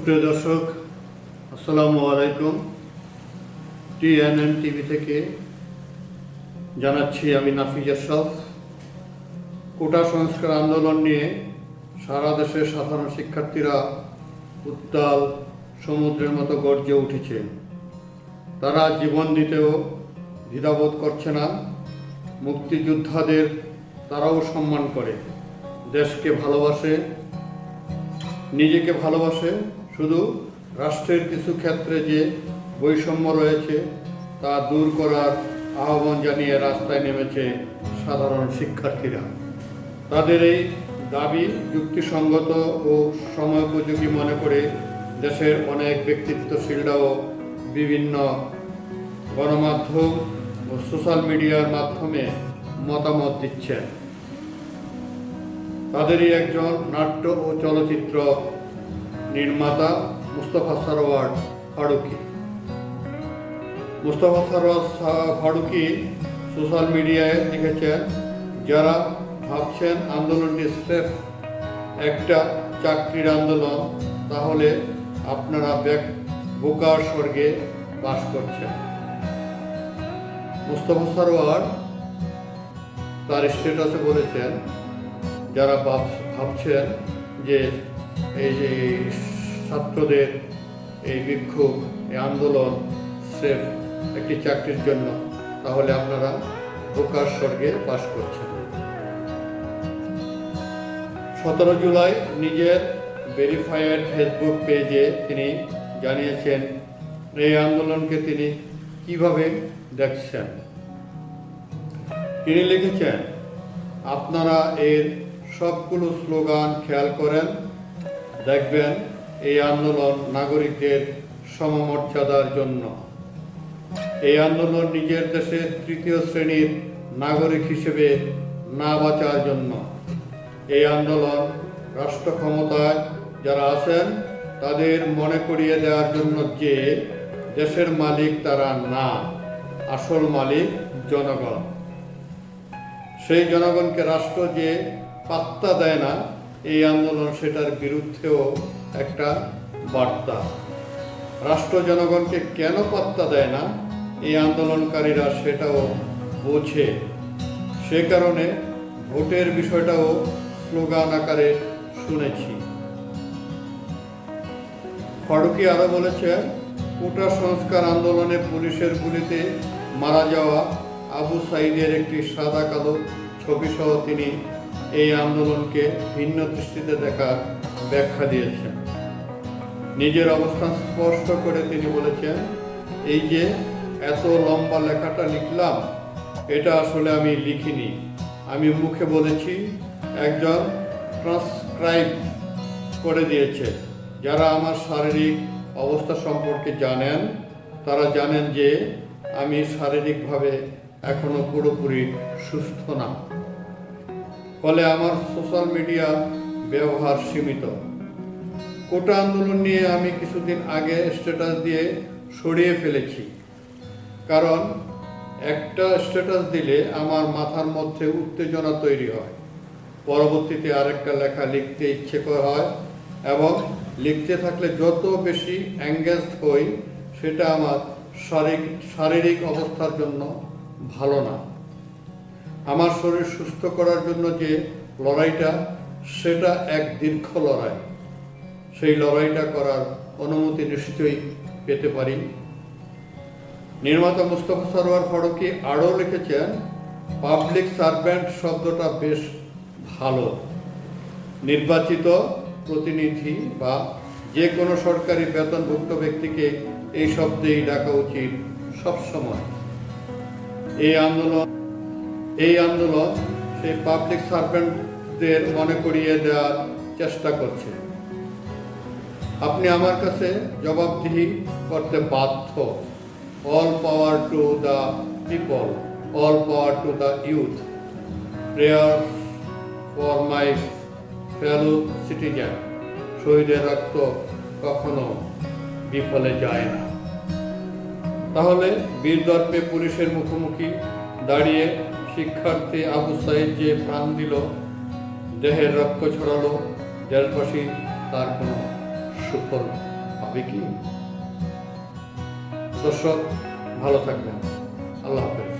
সুপ্রিয় দর্শক, আসসালামু আলাইকুম। টিএনএন টিভি থেকে জানাচ্ছি আমি নাফিজ আশরাফ। কোটা সংস্কার আন্দোলন নিয়ে সারা দেশের সাধারণ শিক্ষার্থীরা উত্তাল সমুদ্রের মতো গর্জে উঠেছে। তারা জীবন দিতেও দ্বিধাবোধ করছে না। মুক্তিযোদ্ধাদের তারাও সম্মান করে, দেশকে ভালোবাসে, নিজেকে ভালোবাসে। শুধু রাষ্ট্রের কিছু ক্ষেত্রে যে বৈষম্য রয়েছে তা দূর করার আহ্বান জানিয়ে রাস্তায় নেমেছে সাধারণ শিক্ষার্থীরা। তাদের এই দাবি যুক্তিসঙ্গত ও সময়োপযোগী মনে করে দেশের অনেক ব্যক্তিত্বশীলরাও বিভিন্ন গণমাধ্যম ও সোশ্যাল মিডিয়ার মাধ্যমে মতামত দিচ্ছেন। তাদেরই একজন নাট্য ও চলচ্চিত্র নির্মাতা মুস্তফা সরোয়ার ফারুকী। মুস্তফা সরোয়ার ফারুকী সোশ্যাল মিডিয়ায় লিখেছেন, যারা ভাবছেন আন্দোলনটি স্রেফ একটা চাকরির আন্দোলন, তাহলে আপনারা বোকার স্বর্গে বাস করছেন। মুস্তফা সরোয়ার তার স্ট্যাটাসে বলেছেন, যারা ভাবছেন যে এই যে ছাত্রদের এই বিক্ষোভ, এই আন্দোলন স্রেফ একটি চাকরির জন্য, তাহলে আপনারা বোকার স্বর্গে বাস করছেন। 17 জুলাই নিজের ভেরিফাইড ফেসবুক পেজে তিনি জানিয়েছেন এই আন্দোলনকে তিনি কিভাবে দেখছেন। তিনি লিখেছেন, আপনারা এর সবগুলো স্লোগান খেয়াল করেন, দেখবেন এই আন্দোলন নাগরিকদের সমমর্যাদার জন্য। এই আন্দোলন নিজের দেশের তৃতীয় শ্রেণীর নাগরিক হিসেবে না বাঁচার জন্য। এই আন্দোলন রাষ্ট্র ক্ষমতায় যারা আছেন তাদের মনে করিয়ে দেওয়ার জন্য যে দেশের মালিক তারা না, আসল মালিক জনগণ। সেই জনগণকে রাষ্ট্র যে পাত্তা দেয় না, এই আন্দোলন সেটার বিরুদ্ধেও একটা বার্তা। রাষ্ট্র জনগণকে কেন পাত্তা দেয় না, এই আন্দোলনকারীরা সেটাও বোঝে। সে কারণে ভোটের বিষয়টাও স্লোগান আকারে শুনেছি। ফারুকী আরও বলেছেন, কোটা সংস্কার আন্দোলনে পুলিশের গুলিতে মারা যাওয়া আবু সাঈদের একটি সাদা কালো ছবি সহ তিনি এই আন্দোলনকে ভিন্ন দৃষ্টিতে দেখার ব্যাখ্যা দিয়েছেন। নিজের অবস্থান স্পষ্ট করে তিনি বলেছেন, এই যে এত লম্বা লেখাটা লিখলাম, এটা আসলে আমি লিখিনি, আমি মুখে বলেছি, একজন ট্রান্সক্রাইব করে দিয়েছে। যারা আমার শারীরিক অবস্থা সম্পর্কে জানেন তারা জানেন যে আমি শারীরিকভাবে এখনো পুরোপুরি সুস্থ না, ফলে আমার সোশ্যাল মিডিয়া ব্যবহার সীমিত। কোটা আন্দোলন নিয়ে আমি কিছুদিন আগে স্ট্যাটাস দিয়ে সরিয়ে ফেলেছি, কারণ একটা স্ট্যাটাস দিলে আমার মাথার মধ্যে উত্তেজনা তৈরি হয়, পরবর্তীতে আরেকটা লেখা লিখতে ইচ্ছে হয়, এবং লিখতে থাকলে যত বেশি এঙ্গেজড হই সেটা আমার শারীরিক অবস্থার জন্য ভালো না। আমার শরীর সুস্থ করার জন্য যে লড়াইটা, সেটা এক দীর্ঘ লড়াই। সেই লড়াইটা করার অনুমতি নিশ্চয়ই পেতে পারি। নির্মাতা মুস্তফা সরোয়ার ফারুকী আরও লিখেছেন, পাবলিক সার্ভেন্ট শব্দটা বেশ ভালো। নির্বাচিত প্রতিনিধি বা যে কোনো সরকারি বেতনভুক্ত ব্যক্তিকে এই শব্দেই ডাকা উচিত সবসময়। এই আন্দোলন সেই পাবলিক সার্ভেন্টদের মনে করিয়ে দেওয়ার চেষ্টা করছে। আপনি আমার কাছে জবাবদিহি করতে বাধ্য। All power to the people, all power to the youth, prayer for my fellow citizen. শহীদের রক্ত কখনো বিফলে যায় না। তাহলে বীরদর্পে পুলিশের মুখোমুখি দাঁড়িয়ে শিক্ষার্থী আবু সাঈদ যে প্রাণ দিল, দেহের রক্ত ছড়ালো, দেশবাসী তার কোনো সুফল ভাবে কি? দর্শক, ভালো থাকবেন। আল্লাহ হাফেজ।